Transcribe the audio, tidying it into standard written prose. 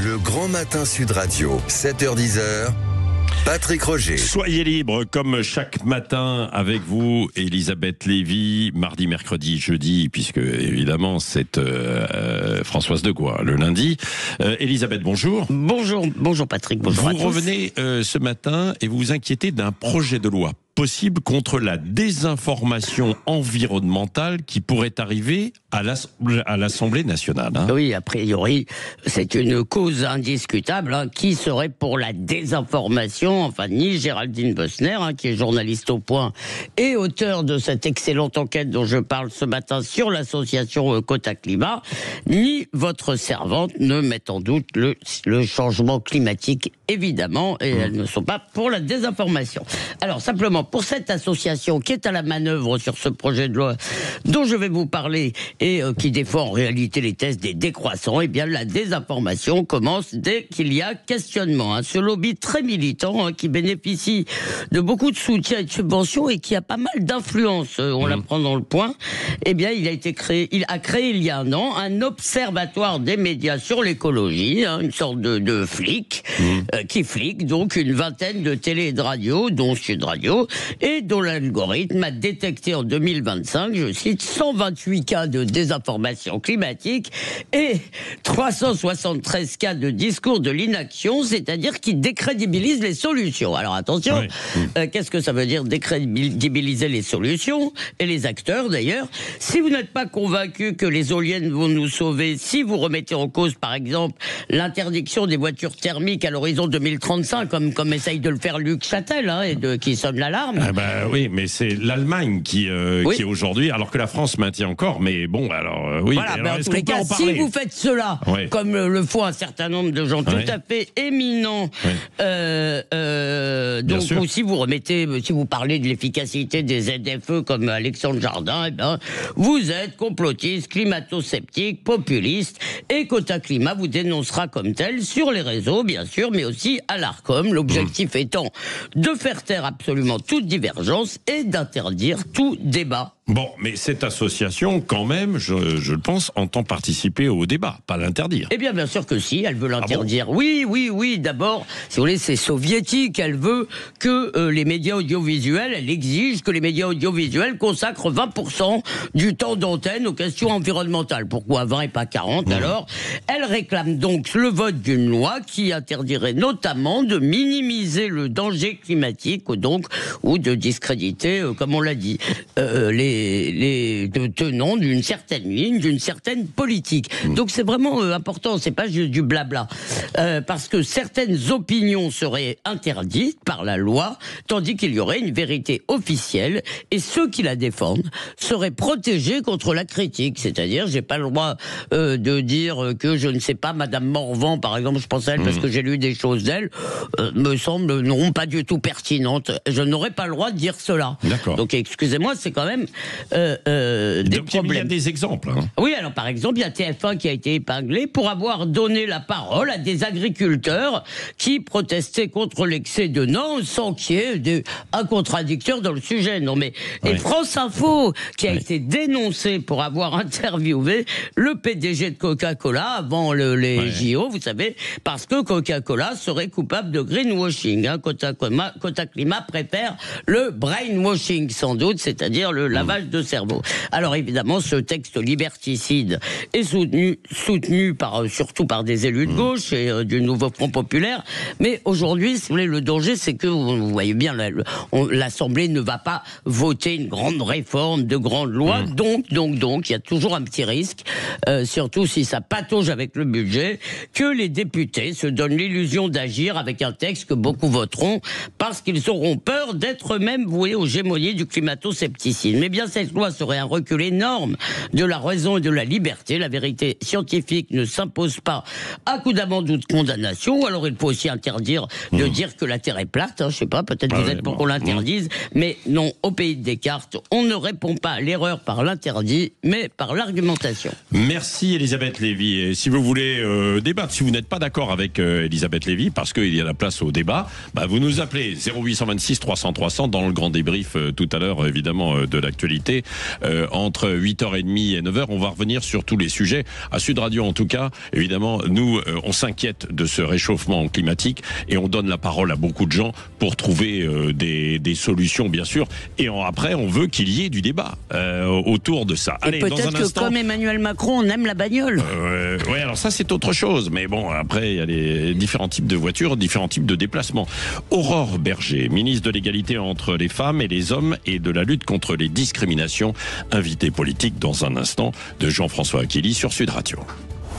Le Grand Matin Sud Radio, 7h-10h. Patrick Roger. Soyez libre, comme chaque matin avec vous, Elisabeth Lévy, mardi, mercredi, jeudi, puisque évidemment c'est Françoise Degois le lundi. Elisabeth, bonjour. Bonjour Patrick, bonjour à tous. Vous revenez ce matin et vous vous inquiétez d'un projet de loi possible contre la désinformation environnementale qui pourrait arriver à l'Assemblée nationale. Oui, a priori, c'est une cause indiscutable qui serait pour la désinformation. Enfin, ni Géraldine Bosner, qui est journaliste au Point et auteur de cette excellente enquête dont je parle ce matin sur l'association Quota Climat, ni votre servante ne mettent en doute le changement climatique, évidemment, et elles ne sont pas pour la désinformation. Alors, simplement, pour cette association qui est à la manœuvre sur ce projet de loi dont je vais vous parler et qui défend en réalité les thèses des décroissants, eh bien la désinformation commence dès qu'il y a questionnement. Ce lobby très militant qui bénéficie de beaucoup de soutien et de subventions et qui a pas mal d'influence, on l'apprend dans le Point, eh bien il a créé il y a un an un observatoire des médias sur l'écologie, une sorte de flic qui flique donc une vingtaine de télé et de radio, dont Sud Radio, et dont l'algorithme a détecté en 2025, je cite, 128 cas de désinformation climatique et 373 cas de discours de l'inaction, c'est-à-dire qui décrédibilisent les solutions. Alors attention, qu'est-ce que ça veut dire décrédibiliser les solutions et les acteurs d'ailleurs? Si vous n'êtes pas convaincu que les éoliennes vont nous sauver, si vous remettez en cause par exemple l'interdiction des voitures thermiques à l'horizon 2035, comme essaye de le faire Luc Châtel, qui sonne l'alarme. Oui, mais c'est l'Allemagne qui est aujourd'hui, alors que la France maintient encore, mais bon, alors oui. Voilà, alors, en tous les cas, si vous faites cela, comme le font un certain nombre de gens tout à fait éminents, donc ou si vous parlez de l'efficacité des ZFE comme Alexandre Jardin, vous êtes complotiste, climato-sceptique, populiste, et Quota Climat vous dénoncera comme tel sur les réseaux, bien sûr, mais aussi à l'Arcom, l'objectif étant de faire taire absolument toute divergence et d'interdire tout débat. Bon, mais cette association, quand même, je le pense, entend participer au débat, pas l'interdire. Eh bien sûr que si, elle veut l'interdire. Oui, d'abord, si vous voulez, c'est soviétique. Elle veut que les médias audiovisuels, elle exige que les médias audiovisuels consacrent 20% du temps d'antenne aux questions environnementales. Pourquoi 20 et pas 40 alors? Elle réclame donc le vote d'une loi qui interdirait notamment de minimiser le danger climatique, donc, ou de discréditer, comme on l'a dit, les tenants d'une certaine ligne, d'une certaine politique. Donc c'est vraiment important, c'est pas juste du blabla. Parce que certaines opinions seraient interdites par la loi, tandis qu'il y aurait une vérité officielle, et ceux qui la défendent seraient protégés contre la critique. C'est-à-dire, j'ai pas le droit de dire que, je ne sais pas, Madame Morvan, par exemple, je pense à elle parce que j'ai lu des choses d'elle, me semble non pas du tout pertinentes. Je n'aurais pas le droit de dire cela. D'accord. Donc excusez-moi, c'est quand même des problèmes. Il y a des exemples. Oui, alors par exemple, il y a TF1 qui a été épinglé pour avoir donné la parole à des agriculteurs qui protestaient contre l'excès de normes sans qu'il y ait un contradicteur dans le sujet. Non mais et France Info qui a été dénoncé pour avoir interviewé le PDG de Coca-Cola avant les JO, vous savez, parce que Coca-Cola serait coupable de greenwashing. Quota Climat préfère le brainwashing sans doute, c'est-à-dire le lavage de cerveau. Alors évidemment, ce texte liberticide est soutenu surtout par des élus de gauche et du Nouveau Front Populaire. Mais aujourd'hui, si vous voulez, le danger, c'est que vous voyez bien, l'Assemblée ne va pas voter une grande réforme, de grandes lois. Donc, il y a toujours un petit risque, surtout si ça patauge avec le budget, que les députés se donnent l'illusion d'agir avec un texte que beaucoup voteront parce qu'ils auront peur d'être eux-mêmes voués aux gémonies du climato-scepticisme. Eh bien, cette loi serait un recul énorme de la raison et de la liberté. La vérité scientifique ne s'impose pas à coup d'amende ou de condamnation. Ou alors il faut aussi interdire de dire que la Terre est plate. Je sais pas, peut-être vous êtes pour qu'on l'interdise. Mais non, au pays de Descartes, on ne répond pas à l'erreur par l'interdit, mais par l'argumentation. Merci Elisabeth Lévy. Et si vous voulez débattre, si vous n'êtes pas d'accord avec Elisabeth Lévy, parce qu'il y a la place au débat, vous nous appelez 0826 300 300 dans le grand débrief tout à l'heure, évidemment, de l'actualité. l'égalité entre 8h30 et 9h. On va revenir sur tous les sujets. À Sud Radio, en tout cas, évidemment, nous, on s'inquiète de ce réchauffement climatique et on donne la parole à beaucoup de gens pour trouver des solutions, bien sûr. Et après, on veut qu'il y ait du débat autour de ça. Allez, peut-être que comme Emmanuel Macron, on aime la bagnole. Oui, alors ça, c'est autre chose. Mais bon, après, il y a les différents types de voitures, différents types de déplacements. Aurore Berger, ministre de l'égalité entre les femmes et les hommes et de la lutte contre les discriminations, invité politique dans un instant de Jean-François Aquili sur Sud Radio.